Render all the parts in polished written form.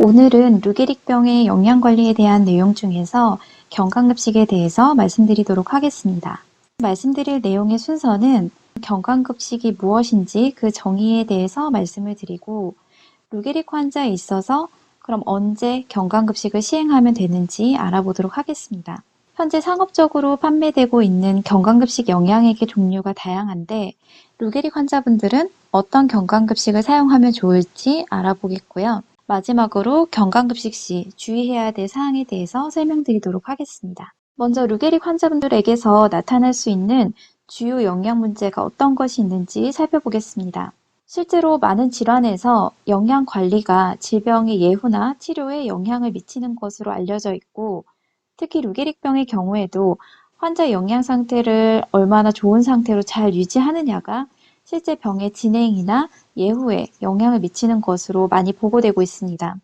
오늘은 루게릭병의 영양관리에 대한 내용 중에서 경강급식에 대해서 말씀드리도록 하겠습니다. 말씀드릴 내용의 순서는 경강급식이 무엇인지 그 정의에 대해서 말씀을 드리고, 루게릭 환자에 있어서 그럼 언제 경강급식을 시행하면 되는지 알아보도록 하겠습니다. 현재 상업적으로 판매되고 있는 경강급식 영양액의 종류가 다양한데, 루게릭 환자분들은 어떤 경강급식을 사용하면 좋을지 알아보겠고요. 마지막으로 경강급식 시 주의해야 될 사항에 대해서 설명드리도록 하겠습니다. 먼저 루게릭 환자분들에게서 나타날 수 있는 주요 영양 문제가 어떤 것이 있는지 살펴보겠습니다. 실제로 많은 질환에서 영양 관리가 질병의 예후나 치료에 영향을 미치는 것으로 알려져 있고, 특히 루게릭병의 경우에도 환자의 영양 상태를 얼마나 좋은 상태로 잘 유지하느냐가 실제 병의 진행이나 예후에 영향을 미치는 것으로 많이 보고되고 있습니다.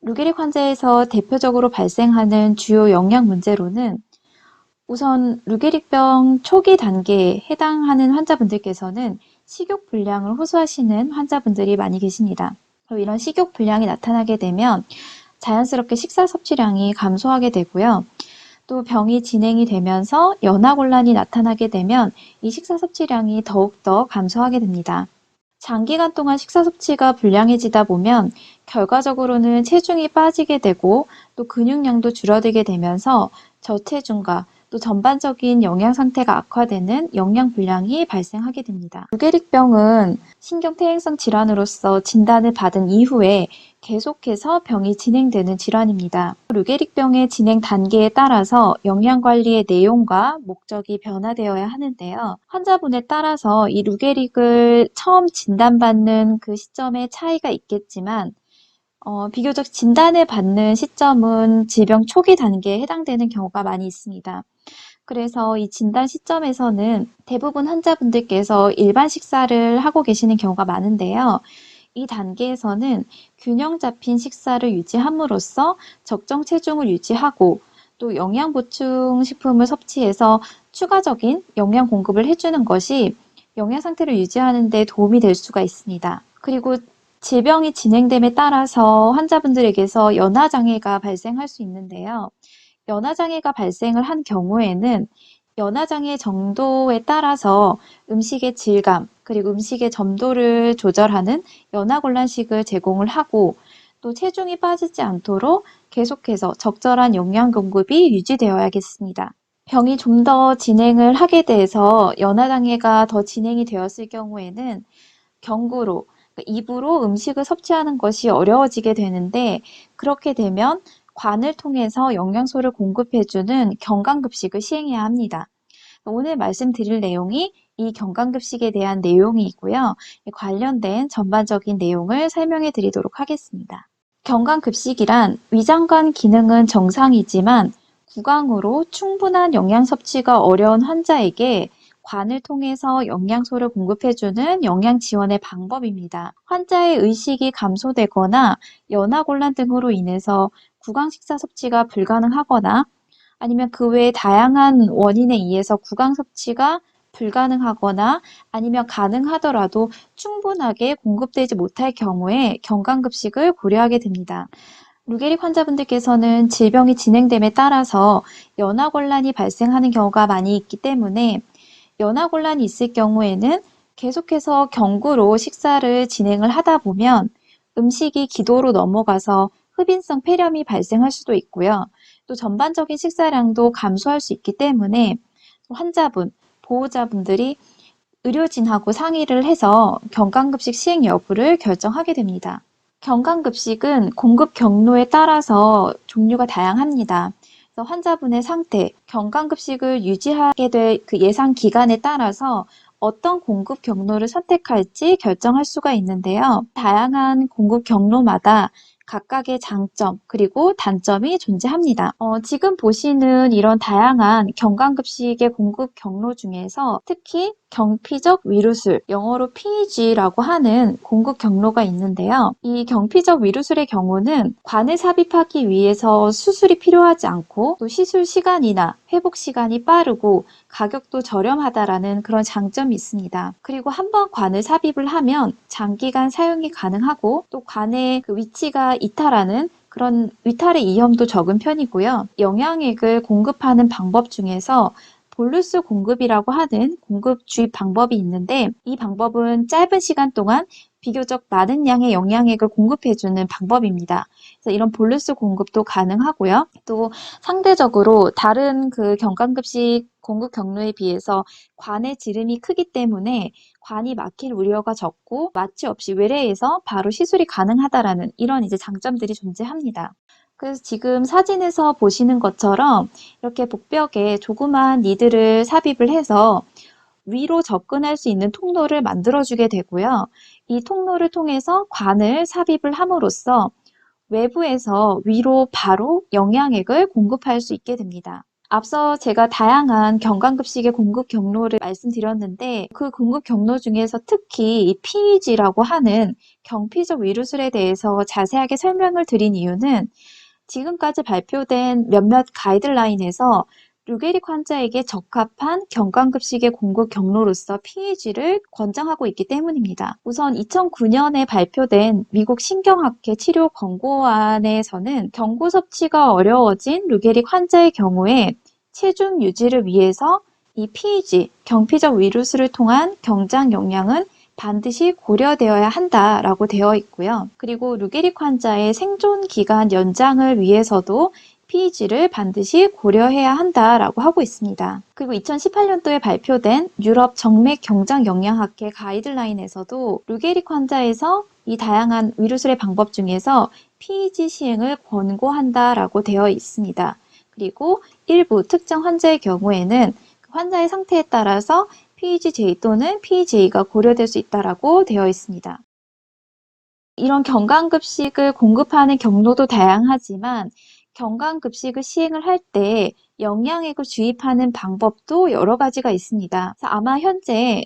루게릭 환자에서 대표적으로 발생하는 주요 영양 문제로는 우선 루게릭병 초기 단계에 해당하는 환자분들께서는 식욕 불량을 호소하시는 환자분들이 많이 계십니다. 이런 식욕 불량이 나타나게 되면 자연스럽게 식사 섭취량이 감소하게 되고요. 또 병이 진행이 되면서 연하곤란이 나타나게 되면 이 식사 섭취량이 더욱더 감소하게 됩니다. 장기간 동안 식사 섭취가 불량해지다 보면 결과적으로는 체중이 빠지게 되고 또 근육량도 줄어들게 되면서 저체중과 또 전반적인 영양 상태가 악화되는 영양 불량이 발생하게 됩니다. 루게릭병은 신경퇴행성 질환으로서 진단을 받은 이후에 계속해서 병이 진행되는 질환입니다. 루게릭병의 진행 단계에 따라서 영양관리의 내용과 목적이 변화되어야 하는데요. 환자분에 따라서 이 루게릭을 처음 진단받는 그 시점에 차이가 있겠지만 비교적 진단을 받는 시점은 질병 초기 단계에 해당되는 경우가 많이 있습니다. 그래서 이 진단 시점에서는 대부분 환자분들께서 일반 식사를 하고 계시는 경우가 많은데요. 이 단계에서는 균형 잡힌 식사를 유지함으로써 적정 체중을 유지하고 또 영양 보충 식품을 섭취해서 추가적인 영양 공급을 해주는 것이 영양 상태를 유지하는 데 도움이 될 수가 있습니다. 그리고 질병이 진행됨에 따라서 환자분들에게서 연화장애가 발생할 수 있는데요. 연화장애가 발생을 한 경우에는 연화장애 정도에 따라서 음식의 질감, 그리고 음식의 점도를 조절하는 연화곤란식을 제공을 하고 또 체중이 빠지지 않도록 계속해서 적절한 영양 공급이 유지되어야겠습니다. 병이 좀 더 진행을 하게 돼서 연화장애가 더 진행이 되었을 경우에는 경구로, 입으로 음식을 섭취하는 것이 어려워지게 되는데, 그렇게 되면 관을 통해서 영양소를 공급해주는 경강급식을 시행해야 합니다. 오늘 말씀드릴 내용이 이 경강급식에 대한 내용이고요. 관련된 전반적인 내용을 설명해 드리도록 하겠습니다. 경강급식이란 위장관 기능은 정상이지만 구강으로 충분한 영양 섭취가 어려운 환자에게 관을 통해서 영양소를 공급해주는 영양 지원의 방법입니다. 환자의 의식이 감소되거나 연하곤란 등으로 인해서 구강 식사 섭취가 불가능하거나 아니면 그 외에 다양한 원인에 의해서 구강 섭취가 불가능하거나 아니면 가능하더라도 충분하게 공급되지 못할 경우에 경강급식을 고려하게 됩니다. 루게릭 환자분들께서는 질병이 진행됨에 따라서 연하곤란이 발생하는 경우가 많이 있기 때문에 연하곤란이 있을 경우에는 계속해서 경구로 식사를 진행을 하다 보면 음식이 기도로 넘어가서 흡인성 폐렴이 발생할 수도 있고요. 또 전반적인 식사량도 감소할 수 있기 때문에 환자분, 보호자분들이 의료진하고 상의를 해서 경강급식 시행 여부를 결정하게 됩니다. 경강급식은 공급 경로에 따라서 종류가 다양합니다. 그래서 환자분의 상태, 경강급식을 유지하게 될 그 예상 기간에 따라서 어떤 공급 경로를 선택할지 결정할 수가 있는데요. 다양한 공급 경로마다 각각의 장점 그리고 단점이 존재합니다. 지금 보시는 이런 다양한 경강급식의 공급 경로 중에서 특히 경피적 위루술, 영어로 PEG라고 하는 공급 경로가 있는데요. 이 경피적 위루술의 경우는 관을 삽입하기 위해서 수술이 필요하지 않고 또 시술 시간이나 회복 시간이 빠르고 가격도 저렴하다라는 그런 장점이 있습니다. 그리고 한번 관을 삽입을 하면 장기간 사용이 가능하고 또 관의 그 위치가 이탈하는 그런 위탈의 위험도 적은 편이고요. 영양액을 공급하는 방법 중에서 볼루스 공급이라고 하는 공급 주입 방법이 있는데 이 방법은 짧은 시간 동안 비교적 많은 양의 영양액을 공급해주는 방법입니다. 그래서 이런 볼루스 공급도 가능하고요. 또 상대적으로 다른 그 경강급식 공급 경로에 비해서 관의 지름이 크기 때문에 관이 막힐 우려가 적고 마취 없이 외래에서 바로 시술이 가능하다라는 이런 이제 장점들이 존재합니다. 그래서 지금 사진에서 보시는 것처럼 이렇게 복벽에 조그만 니들을 삽입을 해서 위로 접근할 수 있는 통로를 만들어주게 되고요. 이 통로를 통해서 관을 삽입을 함으로써 외부에서 위로 바로 영양액을 공급할 수 있게 됩니다. 앞서 제가 다양한 경강급식의 공급 경로를 말씀드렸는데 그 공급 경로 중에서 특히 이 PEG라고 하는 경피적 위루술에 대해서 자세하게 설명을 드린 이유는 지금까지 발표된 몇몇 가이드라인에서 루게릭 환자에게 적합한 경강급식의 공급 경로로서 PEG를 권장하고 있기 때문입니다. 우선 2009년에 발표된 미국 신경학회 치료 권고안에서는 경구 섭취가 어려워진 루게릭 환자의 경우에 체중 유지를 위해서 이 PEG, 경피적 위루술을 통한 경장 영양은 반드시 고려되어야 한다라고 되어 있고요. 그리고 루게릭 환자의 생존 기간 연장을 위해서도 PEG를 반드시 고려해야 한다라고 하고 있습니다. 그리고 2018년도에 발표된 유럽 정맥 경장 영양학회 가이드라인에서도 루게릭 환자에서 이 다양한 위루술의 방법 중에서 PEG 시행을 권고한다라고 되어 있습니다. 그리고 일부 특정 환자의 경우에는 환자의 상태에 따라서 PEG-J 또는 PEJ가 고려될 수 있다라고 되어 있습니다. 이런 경강급식을 공급하는 경로도 다양하지만 경강급식을 시행을 할 때 영양액을 주입하는 방법도 여러 가지가 있습니다. 그래서 아마 현재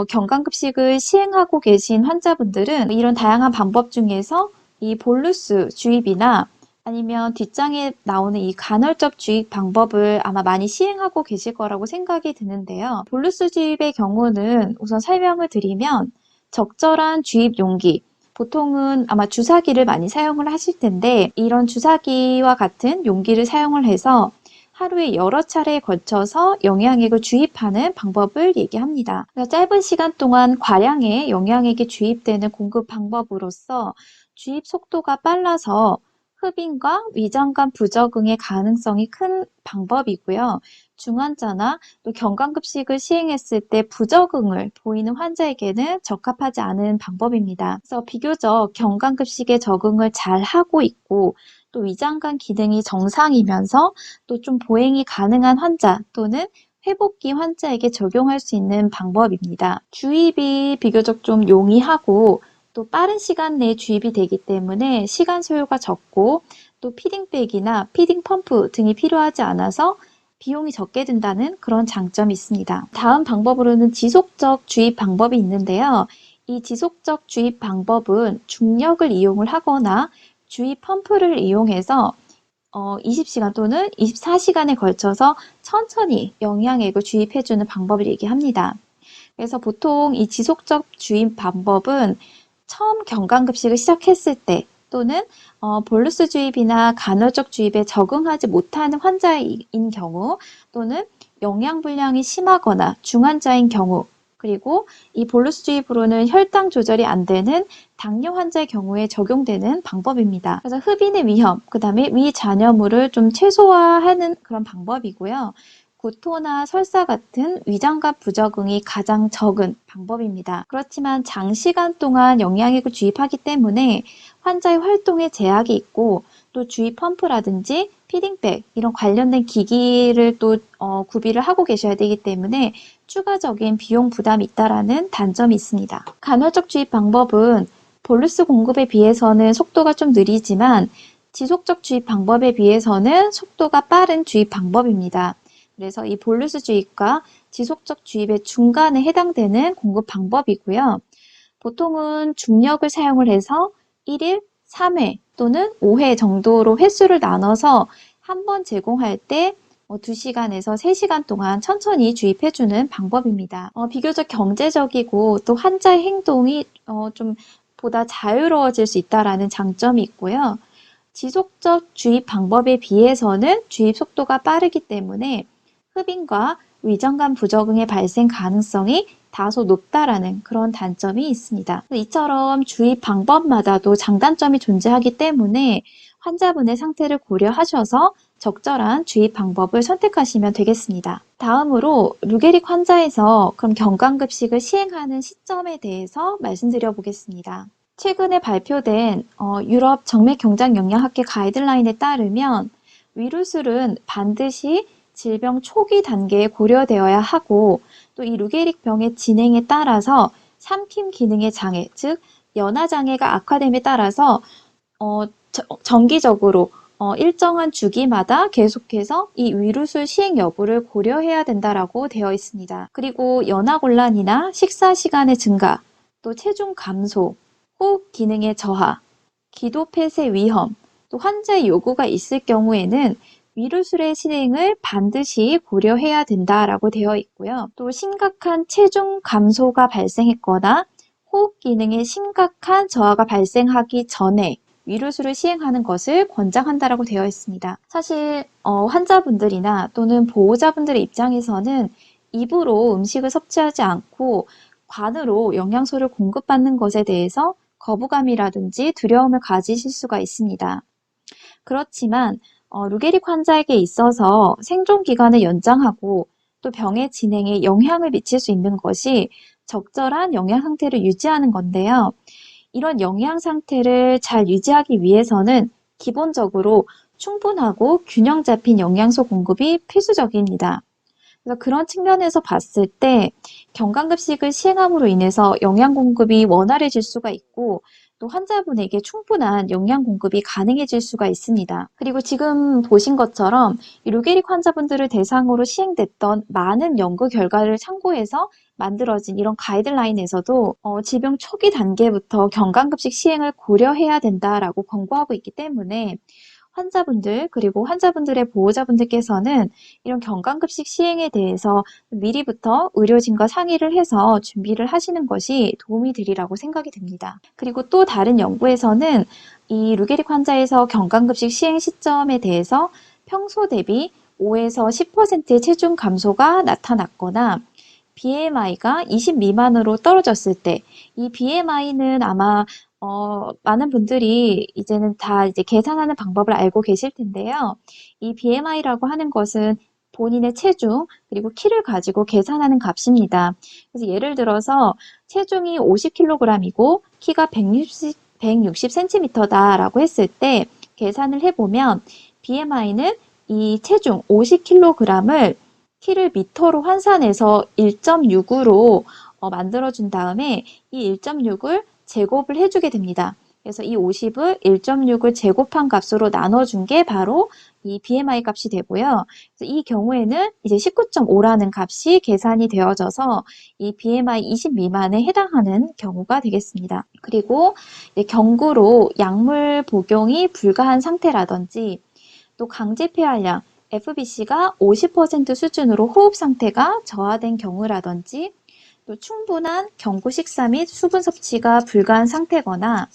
경강급식을 시행하고 계신 환자분들은 이런 다양한 방법 중에서 이 볼루스 주입이나 아니면 뒷장에 나오는 이 간헐적 주입 방법을 아마 많이 시행하고 계실 거라고 생각이 드는데요. 볼루스 주입의 경우는 우선 설명을 드리면 적절한 주입 용기, 보통은 아마 주사기를 많이 사용을 하실 텐데 이런 주사기와 같은 용기를 사용을 해서 하루에 여러 차례에 걸쳐서 영양액을 주입하는 방법을 얘기합니다. 짧은 시간 동안 과량의 영양액이 주입되는 공급 방법으로서 주입 속도가 빨라서 흡인과 위장관 부적응의 가능성이 큰 방법이고요. 중환자나 또 경강급식을 시행했을 때 부적응을 보이는 환자에게는 적합하지 않은 방법입니다. 그래서 비교적 경강급식에 적응을 잘 하고 있고 또 위장관 기능이 정상이면서 또 좀 보행이 가능한 환자 또는 회복기 환자에게 적용할 수 있는 방법입니다. 주입이 비교적 좀 용이하고 또 빠른 시간 내에 주입이 되기 때문에 시간 소요가 적고 또 피딩백이나 피딩 펌프 등이 필요하지 않아서 비용이 적게 든다는 그런 장점이 있습니다. 다음 방법으로는 지속적 주입 방법이 있는데요. 이 지속적 주입 방법은 중력을 이용을 하거나 주입 펌프를 이용해서 20시간 또는 24시간에 걸쳐서 천천히 영양액을 주입해주는 방법을 얘기합니다. 그래서 보통 이 지속적 주입 방법은 처음 경강급식을 시작했을 때 또는 볼루스 주입이나 간헐적 주입에 적응하지 못하는 환자인 경우 또는 영양불량이 심하거나 중환자인 경우 그리고 이 볼루스 주입으로는 혈당 조절이 안 되는 당뇨 환자의 경우에 적용되는 방법입니다. 그래서 흡인의 위험, 그 다음에 위잔여물을 좀 최소화하는 그런 방법이고요. 구토나 설사 같은 위장관 부적응이 가장 적은 방법입니다. 그렇지만 장시간 동안 영양액을 주입하기 때문에 환자의 활동에 제약이 있고 또 주입 펌프라든지 피딩백 이런 관련된 기기를 또 구비를 하고 계셔야 되기 때문에 추가적인 비용 부담이 있다라는 단점이 있습니다. 간헐적 주입 방법은 볼루스 공급에 비해서는 속도가 좀 느리지만 지속적 주입 방법에 비해서는 속도가 빠른 주입 방법입니다. 그래서 이 볼루스 주입과 지속적 주입의 중간에 해당되는 공급 방법이고요. 보통은 중력을 사용을 해서 1일 3회 또는 5회 정도로 횟수를 나눠서 한 번 제공할 때 2시간에서 3시간 동안 천천히 주입해주는 방법입니다. 비교적 경제적이고 또 환자의 행동이 좀 보다 자유로워질 수 있다는 장점이 있고요. 지속적 주입 방법에 비해서는 주입 속도가 빠르기 때문에 흡인과 위장관 부적응의 발생 가능성이 다소 높다라는 그런 단점이 있습니다. 이처럼 주입 방법마다도 장단점이 존재하기 때문에 환자분의 상태를 고려하셔서 적절한 주입 방법을 선택하시면 되겠습니다. 다음으로 루게릭 환자에서 그럼 경감급식을 시행하는 시점에 대해서 말씀드려 보겠습니다. 최근에 발표된 유럽 정맥경장영양학회 가이드라인에 따르면 위루술은 반드시 질병 초기 단계에 고려되어야 하고 또 이 루게릭 병의 진행에 따라서 삼킴 기능의 장애, 즉 연화 장애가 악화됨에 따라서 정기적으로 일정한 주기마다 계속해서 이 위루술 시행 여부를 고려해야 된다라고 되어 있습니다. 그리고 연화곤란이나 식사 시간의 증가, 또 체중 감소, 호흡 기능의 저하, 기도 폐쇄 위험, 또 환자의 요구가 있을 경우에는 위루술의 실행을 반드시 고려해야 된다라고 되어 있고요. 또 심각한 체중 감소가 발생했거나 호흡 기능에 심각한 저하가 발생하기 전에 위루술을 시행하는 것을 권장한다라고 되어 있습니다. 사실 환자분들이나 또는 보호자분들의 입장에서는 입으로 음식을 섭취하지 않고 관으로 영양소를 공급받는 것에 대해서 거부감이라든지 두려움을 가지실 수가 있습니다. 그렇지만 루게릭 환자에게 있어서 생존 기간을 연장하고 또 병의 진행에 영향을 미칠 수 있는 것이 적절한 영양 상태를 유지하는 건데요. 이런 영양 상태를 잘 유지하기 위해서는 기본적으로 충분하고 균형 잡힌 영양소 공급이 필수적입니다. 그래서 그런 측면에서 봤을 때 경감급식을 시행함으로 인해서 영양 공급이 원활해질 수가 있고 또 환자분에게 충분한 영양 공급이 가능해질 수가 있습니다. 그리고 지금 보신 것처럼 루게릭 환자분들을 대상으로 시행됐던 많은 연구 결과를 참고해서 만들어진 이런 가이드라인에서도 질병 초기 단계부터 경감급식 시행을 고려해야 된다라고 권고하고 있기 때문에 환자분들 그리고 환자분들의 보호자분들께서는 이런 경감급식 시행에 대해서 미리부터 의료진과 상의를 해서 준비를 하시는 것이 도움이 되리라고 생각이 듭니다. 그리고 또 다른 연구에서는 이 루게릭 환자에서 경감급식 시행 시점에 대해서 평소 대비 5에서 10%의 체중 감소가 나타났거나 BMI가 20 미만으로 떨어졌을 때, 이 BMI는 아마 많은 분들이 이제는 다 이제 계산하는 방법을 알고 계실 텐데요. 이 BMI라고 하는 것은 본인의 체중 그리고 키를 가지고 계산하는 값입니다. 그래서 예를 들어서 체중이 50kg이고 키가 160cm다라고 했을 때 계산을 해보면 BMI는 이 체중 50kg을 키를 미터로 환산해서 1.65로 만들어준 다음에 이 1.6을 제곱을 해주게 됩니다. 그래서 이 50을 1.6을 제곱한 값으로 나눠준 게 바로 이 BMI 값이 되고요. 그래서 이 경우에는 이제 19.5라는 값이 계산이 되어져서 이 BMI 20 미만에 해당하는 경우가 되겠습니다. 그리고 경구로 약물 복용이 불가한 상태라든지 또 강제 폐활량 FBC가 50% 수준으로 호흡 상태가 저하된 경우라든지 또 충분한 경구 식사 및 수분 섭취가 불가한 상태거나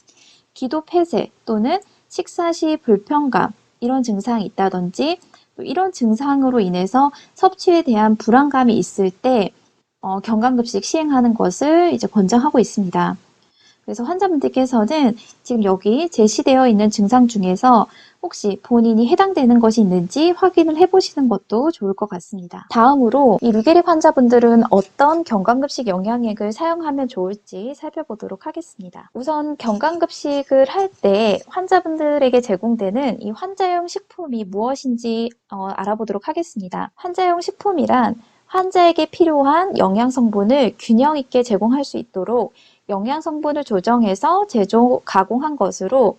기도 폐쇄 또는 식사 시 불편감 이런 증상이 있다든지 또 이런 증상으로 인해서 섭취에 대한 불안감이 있을 때 경감급식 시행하는 것을 이제 권장하고 있습니다. 그래서 환자분들께서는 지금 여기 제시되어 있는 증상 중에서 혹시 본인이 해당되는 것이 있는지 확인을 해보시는 것도 좋을 것 같습니다. 다음으로 이 루게릭 환자분들은 어떤 경감급식 영양액을 사용하면 좋을지 살펴보도록 하겠습니다. 우선 경감급식을 할 때 환자분들에게 제공되는 이 환자용 식품이 무엇인지 알아보도록 하겠습니다. 환자용 식품이란 환자에게 필요한 영양 성분을 균형 있게 제공할 수 있도록 영양 성분을 조정해서 제조, 가공한 것으로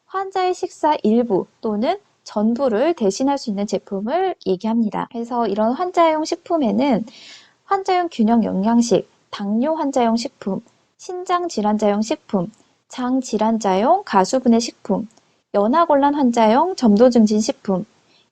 환자의 식사 일부 또는 전부를 대신할 수 있는 제품을 얘기합니다. 그래서 이런 환자용 식품에는 환자용 균형 영양식, 당뇨 환자용 식품, 신장 질환자용 식품, 장 질환자용 가수분해 식품, 연하곤란 환자용 점도 증진 식품,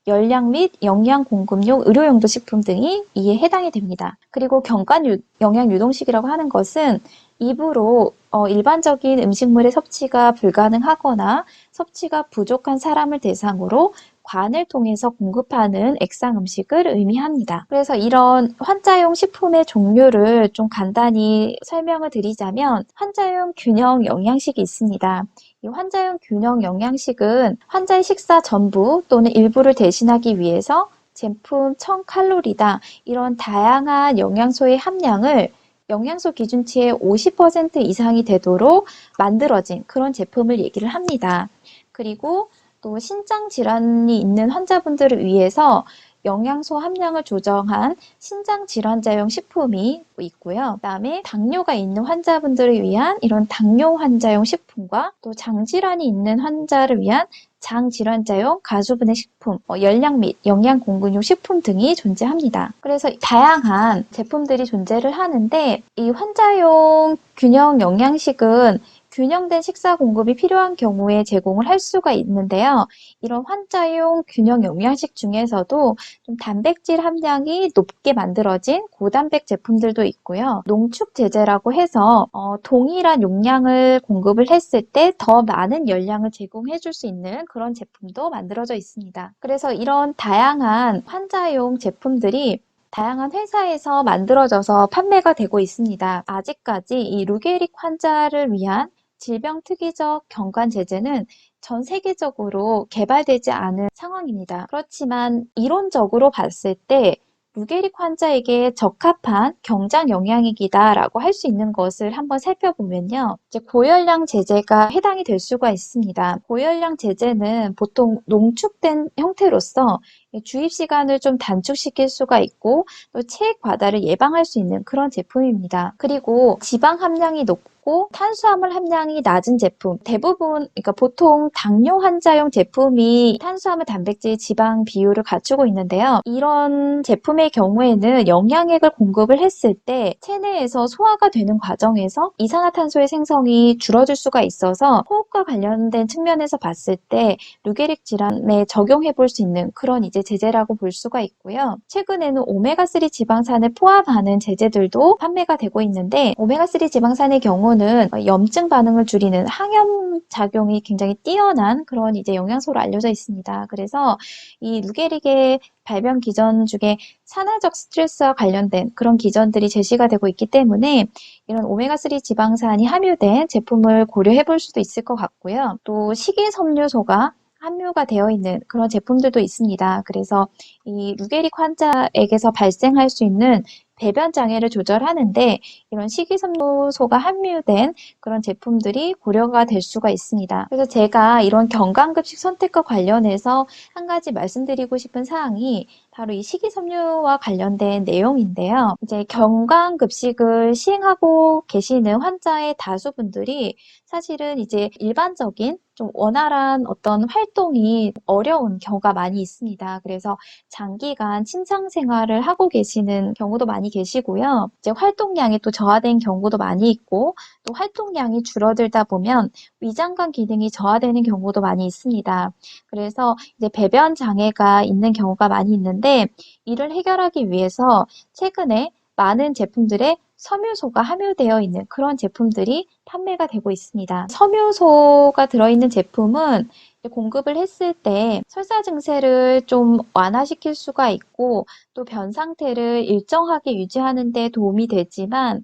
열량 및 영양 공급용 의료용도 식품 등이 이에 해당이 됩니다. 그리고 경관 영양 유동식이라고 하는 것은 입으로 일반적인 음식물의 섭취가 불가능하거나 섭취가 부족한 사람을 대상으로 관을 통해서 공급하는 액상 음식을 의미합니다. 그래서 이런 환자용 식품의 종류를 좀 간단히 설명을 드리자면 환자용 균형 영양식이 있습니다. 이 환자용 균형 영양식은 환자의 식사 전부 또는 일부를 대신하기 위해서 제품 1000칼로리당 이런 다양한 영양소의 함량을 영양소 기준치의 50% 이상이 되도록 만들어진 그런 제품을 얘기를 합니다. 그리고 또 신장 질환이 있는 환자분들을 위해서 영양소 함량을 조정한 신장 질환자용 식품이 있고요. 그다음에 당뇨가 있는 환자분들을 위한 이런 당뇨 환자용 식품과 또 장질환이 있는 환자를 위한 장질환자용 가수분해 식품, 열량 및 영양 공급용 식품 등이 존재합니다. 그래서 다양한 제품들이 존재를 하는데 이 환자용 균형 영양식은 균형된 식사 공급이 필요한 경우에 제공을 할 수가 있는데요. 이런 환자용 균형 영양식 중에서도 좀 단백질 함량이 높게 만들어진 고단백 제품들도 있고요. 농축 제제라고 해서 동일한 용량을 공급을 했을 때 더 많은 열량을 제공해 줄 수 있는 그런 제품도 만들어져 있습니다. 그래서 이런 다양한 환자용 제품들이 다양한 회사에서 만들어져서 판매가 되고 있습니다. 아직까지 이 루게릭 환자를 위한 질병 특이적 경관 제제는 전 세계적으로 개발되지 않은 상황입니다. 그렇지만 이론적으로 봤을 때 루게릭 환자에게 적합한 경장 영양액이다라고 할 수 있는 것을 한번 살펴보면요. 이제 고열량 제제가 해당이 될 수가 있습니다. 고열량 제제는 보통 농축된 형태로서 주입 시간을 좀 단축시킬 수가 있고 또 체액 과다를 예방할 수 있는 그런 제품입니다. 그리고 지방 함량이 높고 탄수화물 함량이 낮은 제품, 대부분 그러니까 보통 당뇨 환자용 제품이 탄수화물, 단백질, 지방 비율을 갖추고 있는데요. 이런 제품의 경우에는 영양액을 공급을 했을 때 체내에서 소화가 되는 과정에서 이산화탄소의 생성이 줄어들 수가 있어서 호흡과 관련된 측면에서 봤을 때 루게릭 질환에 적용해 볼 수 있는 그런 이제 제제라고 볼 수가 있고요. 최근에는 오메가3 지방산을 포함하는 제제들도 판매가 되고 있는데 오메가3 지방산의 경우는 염증 반응을 줄이는 항염 작용이 굉장히 뛰어난 그런 이제 영양소로 알려져 있습니다. 그래서 이 루게릭의 발병 기전 중에 산화적 스트레스와 관련된 그런 기전들이 제시가 되고 있기 때문에 이런 오메가3 지방산이 함유된 제품을 고려해 볼 수도 있을 것 같고요. 또 식이섬유소가 함유가 되어 있는 그런 제품들도 있습니다. 그래서 이 루게릭 환자에게서 발생할 수 있는 배변 장애를 조절하는데 이런 식이섬유소가 함유된 그런 제품들이 고려가 될 수가 있습니다. 그래서 제가 이런 경강급식 선택과 관련해서 한 가지 말씀드리고 싶은 사항이 바로 이 식이섬유와 관련된 내용인데요. 이제 경강급식을 시행하고 계시는 환자의 다수분들이 사실은 이제 일반적인 좀 원활한 어떤 활동이 어려운 경우가 많이 있습니다. 그래서 장기간 침상 생활을 하고 계시는 경우도 많이 계시고요. 이제 활동량이 또 저하된 경우도 많이 있고 또 활동량이 줄어들다 보면 위장관 기능이 저하되는 경우도 많이 있습니다. 그래서 이제 배변 장애가 있는 경우가 많이 있는데 이를 해결하기 위해서 최근에 많은 제품들에 섬유소가 함유되어 있는 그런 제품들이 판매가 되고 있습니다. 섬유소가 들어있는 제품은 공급을 했을 때 설사 증세를 좀 완화시킬 수가 있고 또 변 상태를 일정하게 유지하는 데 도움이 되지만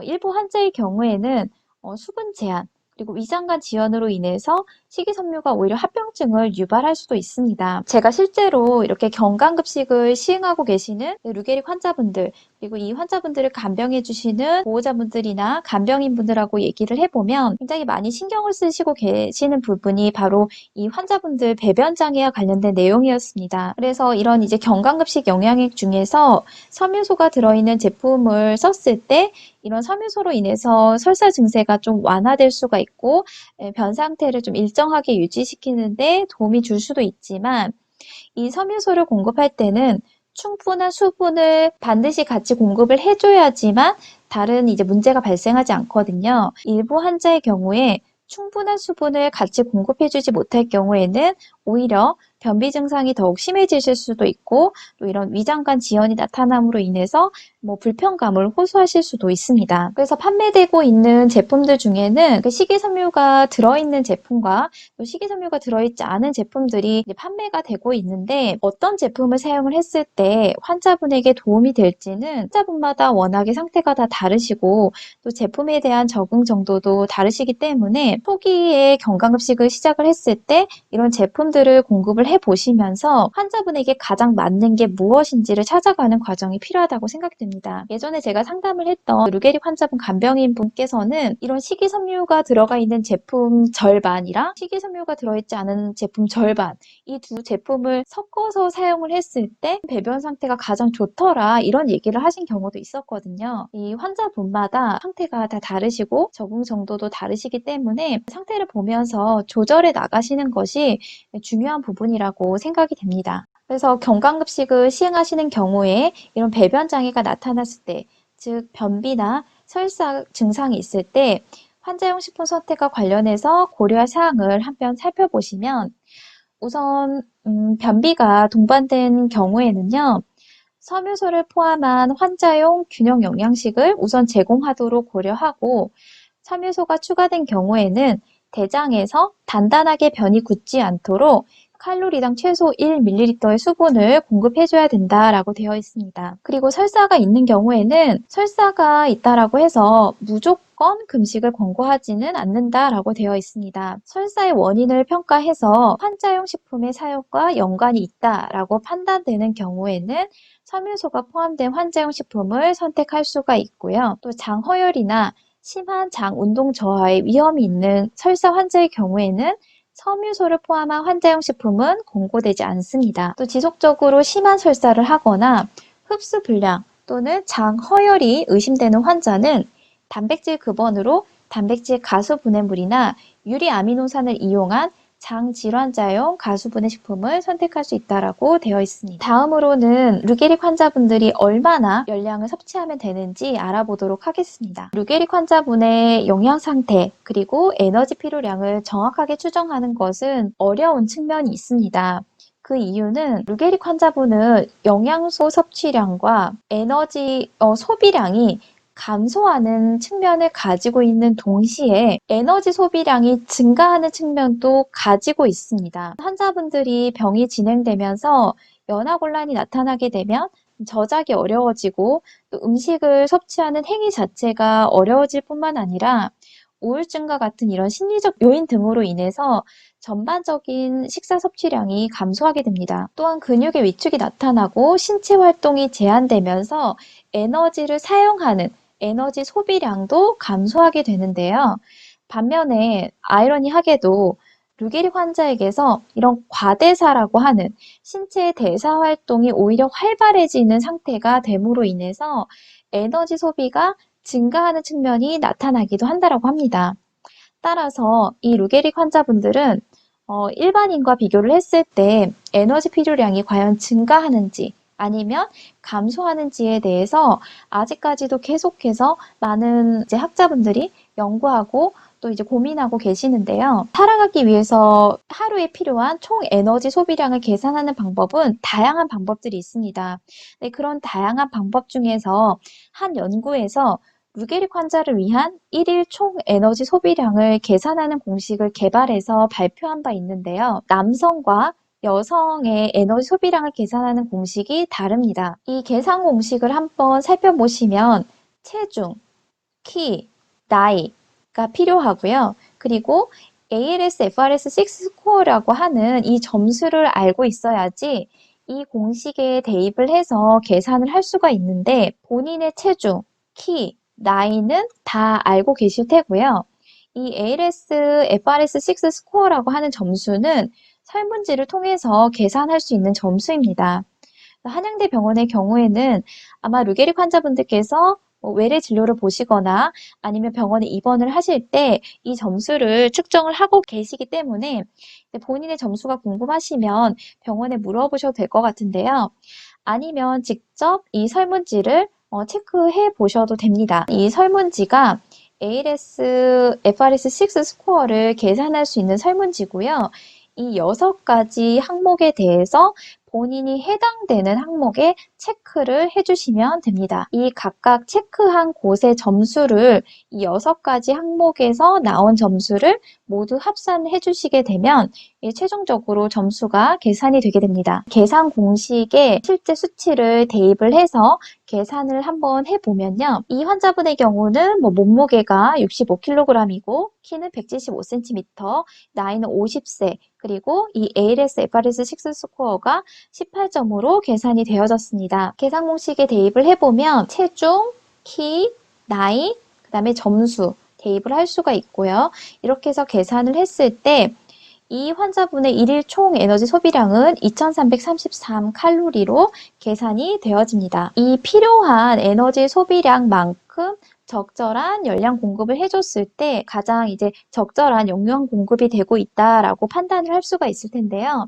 일부 환자의 경우에는 수분 제한 그리고 위장관 지연으로 인해서 식이섬유가 오히려 합병증을 유발할 수도 있습니다. 제가 실제로 이렇게 경강급식을 시행하고 계시는 루게릭 환자분들 그리고 이 환자분들을 간병해 주시는 보호자분들이나 간병인분들하고 얘기를 해보면 굉장히 많이 신경을 쓰시고 계시는 부분이 바로 이 환자분들 배변 장애와 관련된 내용이었습니다. 그래서 이런 이제 경강급식 영양액 중에서 섬유소가 들어있는 제품을 썼을 때 이런 섬유소로 인해서 설사 증세가 좀 완화될 수가 있고 변 상태를 좀 일정 일정하게 유지시키는데 도움이 줄 수도 있지만 이 섬유소를 공급할 때는 충분한 수분을 반드시 같이 공급을 해줘야지만 다른 이제 문제가 발생하지 않거든요. 일부 환자의 경우에 충분한 수분을 같이 공급해주지 못할 경우에는 오히려 변비 증상이 더욱 심해지실 수도 있고 또 이런 위장관 지연이 나타남으로 인해서 불편감을 호소하실 수도 있습니다. 그래서 판매되고 있는 제품들 중에는 그 식이섬유가 들어있는 제품과 또 식이섬유가 들어있지 않은 제품들이 이제 판매가 되고 있는데 어떤 제품을 사용을 했을 때 환자분에게 도움이 될지는 환자분마다 워낙에 상태가 다 다르시고 또 제품에 대한 적응 정도도 다르시기 때문에 초기에 경강급식을 시작을 했을 때 이런 제품들을 공급을 해보시면서 환자분에게 가장 맞는 게 무엇인지를 찾아가는 과정이 필요하다고 생각됩니다. 예전에 제가 상담을 했던 루게릭 환자분 간병인 분께서는 이런 식이섬유가 들어가 있는 제품 절반이랑 식이섬유가 들어있지 않은 제품 절반 이 두 제품을 섞어서 사용을 했을 때 배변 상태가 가장 좋더라 이런 얘기를 하신 경우도 있었거든요. 이 환자분마다 상태가 다 다르시고 적응 정도도 다르시기 때문에 상태를 보면서 조절해 나가시는 것이 중요한 부분이라고 생각이 됩니다. 그래서 경강급식을 시행하시는 경우에 이런 배변 장애가 나타났을 때, 즉 변비나 설사 증상이 있을 때 환자용 식품 선택과 관련해서 고려할 사항을 한편 살펴보시면 우선 변비가 동반된 경우에는요. 섬유소를 포함한 환자용 균형 영양식을 우선 제공하도록 고려하고 섬유소가 추가된 경우에는 대장에서 단단하게 변이 굳지 않도록 칼로리당 최소 1ml의 수분을 공급해줘야 된다라고 되어 있습니다. 그리고 설사가 있는 경우에는 설사가 있다라고 해서 무조건 금식을 권고하지는 않는다라고 되어 있습니다. 설사의 원인을 평가해서 환자용 식품의 사용과 연관이 있다라고 판단되는 경우에는 섬유소가 포함된 환자용 식품을 선택할 수가 있고요. 또 장허혈이나 심한 장 운동 저하의 위험이 있는 설사 환자의 경우에는 섬유소를 포함한 환자용 식품은 권고되지 않습니다. 또 지속적으로 심한 설사를 하거나 흡수 불량 또는 장 허혈이 의심되는 환자는 단백질 급원으로 단백질 가수 분해물이나 유리아미노산을 이용한 장질환자용 가수분해 식품을 선택할 수 있다고 되어 있습니다. 다음으로는 루게릭 환자분들이 얼마나 열량을 섭취하면 되는지 알아보도록 하겠습니다. 루게릭 환자분의 영양 상태 그리고 에너지 필요량을 정확하게 추정하는 것은 어려운 측면이 있습니다. 그 이유는 루게릭 환자분은 영양소 섭취량과 에너지 소비량이 감소하는 측면을 가지고 있는 동시에 에너지 소비량이 증가하는 측면도 가지고 있습니다. 환자분들이 병이 진행되면서 연화곤란이 나타나게 되면 저작이 어려워지고 또 음식을 섭취하는 행위 자체가 어려워질 뿐만 아니라 우울증과 같은 이런 심리적 요인 등으로 인해서 전반적인 식사 섭취량이 감소하게 됩니다. 또한 근육의 위축이 나타나고 신체 활동이 제한되면서 에너지를 사용하는 에너지 소비량도 감소하게 되는데요. 반면에 아이러니하게도 루게릭 환자에게서 이런 과대사라고 하는 신체의 대사 활동이 오히려 활발해지는 상태가 됨으로 인해서 에너지 소비가 증가하는 측면이 나타나기도 한다고 합니다. 따라서 이 루게릭 환자분들은 일반인과 비교를 했을 때 에너지 필요량이 과연 증가하는지 아니면 감소하는지에 대해서 아직까지도 계속해서 많은 이제 학자분들이 연구하고 또 이제 고민하고 계시는데요. 살아가기 위해서 하루에 필요한 총 에너지 소비량을 계산하는 방법은 다양한 방법들이 있습니다. 네, 그런 다양한 방법 중에서 한 연구에서 루게릭 환자를 위한 1일 총 에너지 소비량을 계산하는 공식을 개발해서 발표한 바 있는데요. 남성과 여성의 에너지 소비량을 계산하는 공식이 다릅니다. 이 계산 공식을 한번 살펴보시면 체중, 키, 나이가 필요하고요. 그리고 ALS, FRS6 스코어라고 하는 이 점수를 알고 있어야지 이 공식에 대입을 해서 계산을 할 수가 있는데 본인의 체중, 키, 나이는 다 알고 계실 테고요. 이 ALS, FRS6 스코어라고 하는 점수는 설문지를 통해서 계산할 수 있는 점수입니다. 한양대 병원의 경우에는 아마 루게릭 환자분들께서 뭐 외래 진료를 보시거나 아니면 병원에 입원을 하실 때 이 점수를 측정을 하고 계시기 때문에 본인의 점수가 궁금하시면 병원에 물어보셔도 될 것 같은데요. 아니면 직접 이 설문지를 체크해 보셔도 됩니다. 이 설문지가 ALS, FRS6 스코어를 계산할 수 있는 설문지고요. 이 6가지 항목에 대해서 본인이 해당되는 항목에 체크를 해주시면 됩니다. 이 각각 체크한 곳의 점수를 이 6가지 항목에서 나온 점수를 모두 합산해 주시게 되면 최종적으로 점수가 계산이 되게 됩니다. 계산 공식에 실제 수치를 대입을 해서 계산을 한번 해보면요. 이 환자분의 경우는 몸무게가 65kg이고 키는 175cm, 나이는 50세, 그리고 이 ALS FRS6 스코어가 18점으로 계산이 되어졌습니다. 계산 공식에 대입을 해보면 체중, 키, 나이, 그 다음에 점수 대입을 할 수가 있고요. 이렇게 해서 계산을 했을 때 이 환자분의 일일 총 에너지 소비량은 2333칼로리로 계산이 되어집니다. 이 필요한 에너지 소비량만큼 적절한 열량 공급을 해줬을 때 가장 적절한 영양 공급이 되고 있다라고 판단을 할 수가 있을 텐데요.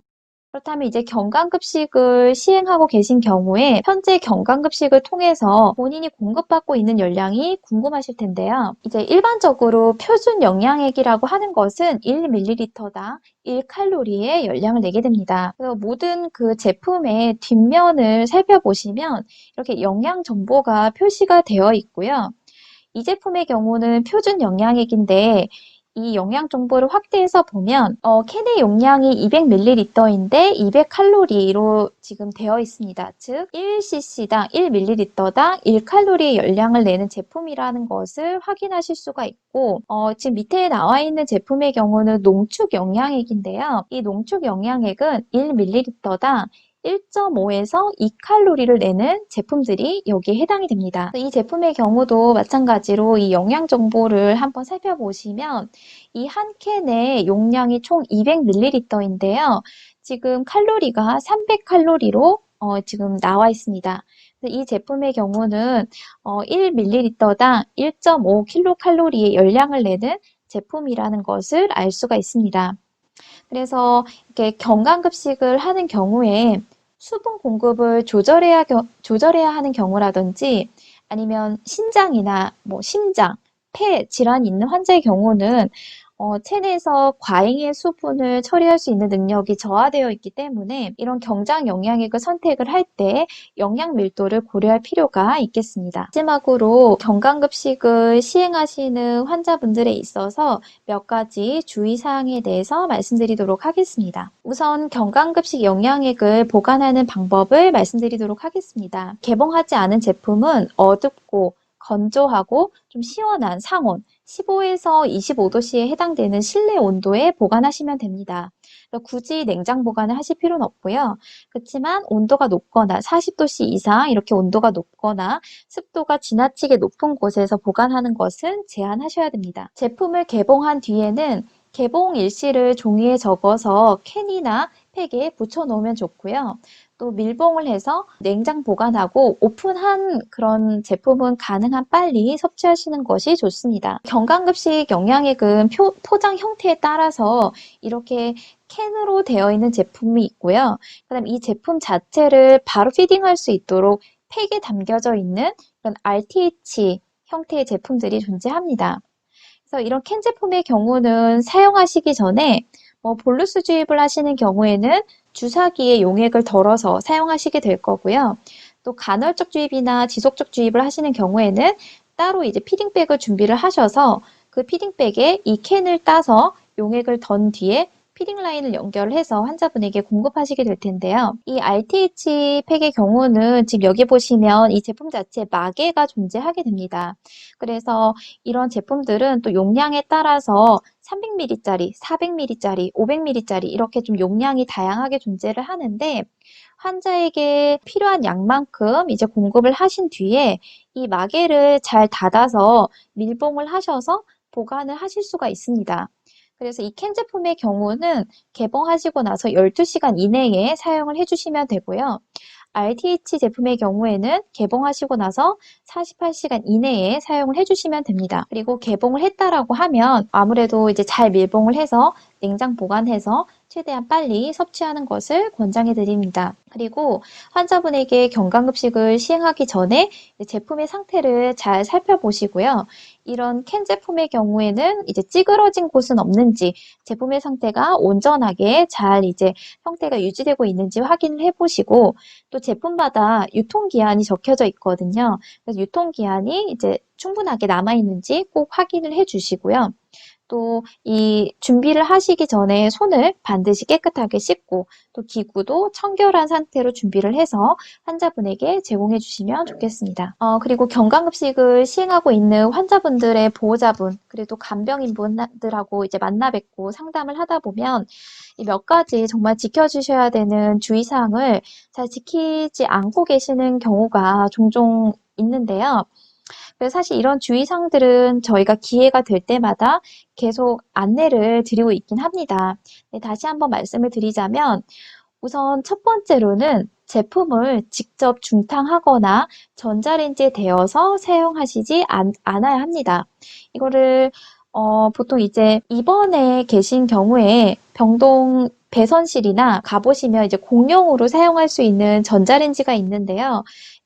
그렇다면 경강급식을 시행하고 계신 경우에 현재 경강급식을 통해서 본인이 공급받고 있는 열량이 궁금하실 텐데요. 일반적으로 표준 영양액이라고 하는 것은 1ml당 1칼로리의 열량을 내게 됩니다. 그래서 모든 그 제품의 뒷면을 살펴보시면 이렇게 영양 정보가 표시가 되어 있고요. 이 제품의 경우는 표준 영양액인데 이 영양 정보를 확대해서 보면 캔의 용량이 200ml인데 200칼로리로 지금 되어 있습니다. 즉 1cc당 1ml당 1칼로리의 열량을 내는 제품이라는 것을 확인하실 수가 있고 지금 밑에 나와 있는 제품의 경우는 농축 영양액인데요. 이 농축 영양액은 1ml당 1.5에서 2칼로리를 내는 제품들이 여기에 해당이 됩니다. 이 제품의 경우도 마찬가지로 이 영양 정보를 한번 살펴보시면 이 한 캔의 용량이 총 200ml인데요. 지금 칼로리가 300칼로리로 지금 나와 있습니다. 이 제품의 경우는 1ml당 1.5kcal의 열량을 내는 제품이라는 것을 알 수가 있습니다. 그래서 이렇게 경강급식을 하는 경우에 수분 공급을 조절해야 하는 경우라든지 아니면 신장이나 심장, 폐 질환이 있는 환자의 경우는 체내에서 과잉의 수분을 처리할 수 있는 능력이 저하되어 있기 때문에 이런 경장 영양액을 선택을 할 때 영양 밀도를 고려할 필요가 있겠습니다. 마지막으로 경강급식을 시행하시는 환자분들에 있어서 몇 가지 주의사항에 대해서 말씀드리도록 하겠습니다. 우선 경강급식 영양액을 보관하는 방법을 말씀드리도록 하겠습니다. 개봉하지 않은 제품은 어둡고 건조하고 좀 시원한 상온 15에서 25도씨에 해당되는 실내 온도에 보관하시면 됩니다. 굳이 냉장 보관을 하실 필요는 없고요. 그렇지만 온도가 높거나 40도씨 이상 이렇게 온도가 높거나 습도가 지나치게 높은 곳에서 보관하는 것은 제한하셔야 됩니다. 제품을 개봉한 뒤에는 개봉 일시를 종이에 적어서 캔이나 팩에 붙여 놓으면 좋고요. 또 밀봉을 해서 냉장 보관하고 오픈한 그런 제품은 가능한 빨리 섭취하시는 것이 좋습니다. 경강급식 영양액은 포장 형태에 따라서 이렇게 캔으로 되어 있는 제품이 있고요. 그다음 이 제품 자체를 바로 피딩할 수 있도록 팩에 담겨져 있는 그런 RTH 형태의 제품들이 존재합니다. 그래서 이런 캔 제품의 경우는 사용하시기 전에 볼루스 주입을 하시는 경우에는 주사기에 용액을 덜어서 사용하시게 될 거고요. 또 간헐적 주입이나 지속적 주입을 하시는 경우에는 따로 피딩백을 준비를 하셔서 그 피딩백에 이 캔을 따서 용액을 던 뒤에 피딩 라인을 연결해서 환자분에게 공급하시게 될 텐데요. 이 RTH 팩의 경우는 지금 여기 보시면 이 제품 자체에 마개가 존재하게 됩니다. 그래서 이런 제품들은 또 용량에 따라서 300ml짜리, 400ml짜리, 500ml짜리 이렇게 좀 용량이 다양하게 존재를 하는데 환자에게 필요한 양만큼 공급을 하신 뒤에 이 마개를 잘 닫아서 밀봉을 하셔서 보관을 하실 수가 있습니다. 그래서 이 캔 제품의 경우는 개봉하시고 나서 12시간 이내에 사용을 해주시면 되고요. RTH 제품의 경우에는 개봉하시고 나서 48시간 이내에 사용을 해주시면 됩니다. 그리고 개봉을 했다라고 하면 아무래도 이제 잘 밀봉을 해서 냉장 보관해서 최대한 빨리 섭취하는 것을 권장해 드립니다. 그리고 환자분에게 경강급식을 시행하기 전에 제품의 상태를 잘 살펴보시고요. 이런 캔 제품의 경우에는 이제 찌그러진 곳은 없는지, 제품의 상태가 온전하게 잘 이제 형태가 유지되고 있는지 확인을 해보시고, 또 제품마다 유통기한이 적혀져 있거든요. 그래서 유통기한이 이제 충분하게 남아있는지 꼭 확인을 해주시고요. 또 이 준비를 하시기 전에 손을 반드시 깨끗하게 씻고 또 기구도 청결한 상태로 준비를 해서 환자분에게 제공해 주시면 좋겠습니다. 그리고 경강급식을 시행하고 있는 환자분들의 보호자분 그리고 간병인분들하고 이제 만나 뵙고 상담을 하다 보면 이 몇 가지 정말 지켜주셔야 되는 주의사항을 잘 지키지 않고 계시는 경우가 종종 있는데요. 그래서 사실 이런 주의사항들은 저희가 기회가 될 때마다 계속 안내를 드리고 있긴 합니다. 네, 다시 한번 말씀을 드리자면 우선 첫 번째로는 제품을 직접 중탕하거나 전자레인지에 데워서 사용하시지 않아야 합니다. 이거를 보통 이제 입원해 계신 경우에 병동 배선실이나 가보시면 이제 공용으로 사용할 수 있는 전자레인지가 있는데요.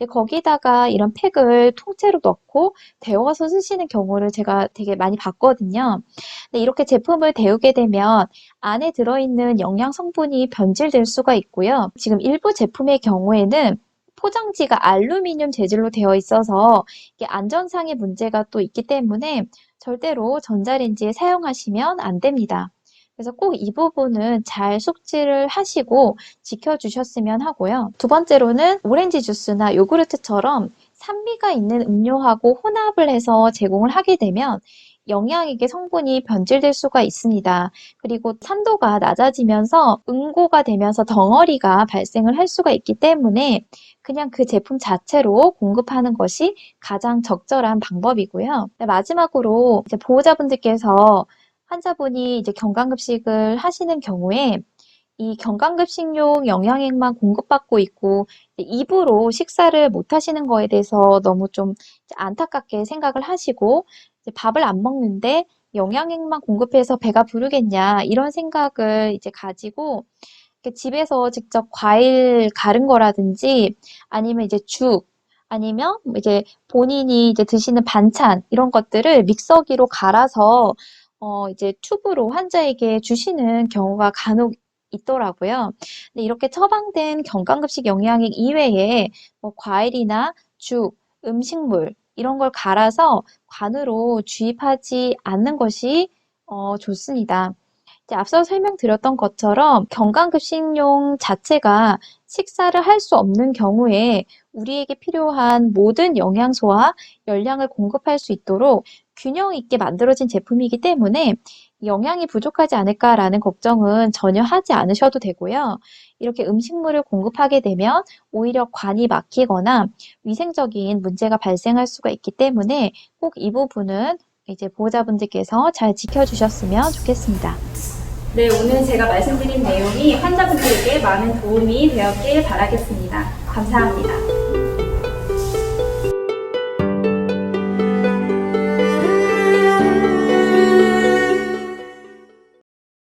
거기다가 이런 팩을 통째로 넣고 데워서 쓰시는 경우를 제가 되게 많이 봤거든요. 근데 이렇게 제품을 데우게 되면 안에 들어있는 영양 성분이 변질될 수가 있고요. 지금 일부 제품의 경우에는 포장지가 알루미늄 재질로 되어 있어서 이게 안전상의 문제가 또 있기 때문에 절대로 전자레인지에 사용하시면 안 됩니다. 그래서 꼭 이 부분은 잘 숙지를 하시고 지켜주셨으면 하고요. 두 번째로는 오렌지 주스나 요구르트처럼 산미가 있는 음료하고 혼합을 해서 제공을 하게 되면 영양액의 성분이 변질될 수가 있습니다. 그리고 산도가 낮아지면서 응고가 되면서 덩어리가 발생을 할 수가 있기 때문에 그냥 그 제품 자체로 공급하는 것이 가장 적절한 방법이고요. 마지막으로 이제 보호자분들께서 환자분이 이제 경강급식을 하시는 경우에 이 경강급식용 영양액만 공급받고 있고 입으로 식사를 못 하시는 거에 대해서 너무 좀 안타깝게 생각을 하시고 이제 밥을 안 먹는데 영양액만 공급해서 배가 부르겠냐 이런 생각을 이제 가지고 이렇게 집에서 직접 과일 갈은 거라든지 아니면 이제 죽 아니면 이제 본인이 이제 드시는 반찬 이런 것들을 믹서기로 갈아서 이제 튜브로 환자에게 주시는 경우가 간혹 있더라고요. 근데 이렇게 처방된 경강급식 영양액 이외에 뭐 과일이나 죽, 음식물 이런 걸 갈아서 관으로 주입하지 않는 것이 좋습니다. 이제 앞서 설명드렸던 것처럼 경강급식용 자체가 식사를 할 수 없는 경우에 우리에게 필요한 모든 영양소와 열량을 공급할 수 있도록 균형 있게 만들어진 제품이기 때문에 영양이 부족하지 않을까라는 걱정은 전혀 하지 않으셔도 되고요. 이렇게 음식물을 공급하게 되면 오히려 관이 막히거나 위생적인 문제가 발생할 수가 있기 때문에 꼭 이 부분은 이제 보호자분들께서 잘 지켜주셨으면 좋겠습니다. 네, 오늘 제가 말씀드린 내용이 환자분들에게 많은 도움이 되었길 바라겠습니다. 감사합니다.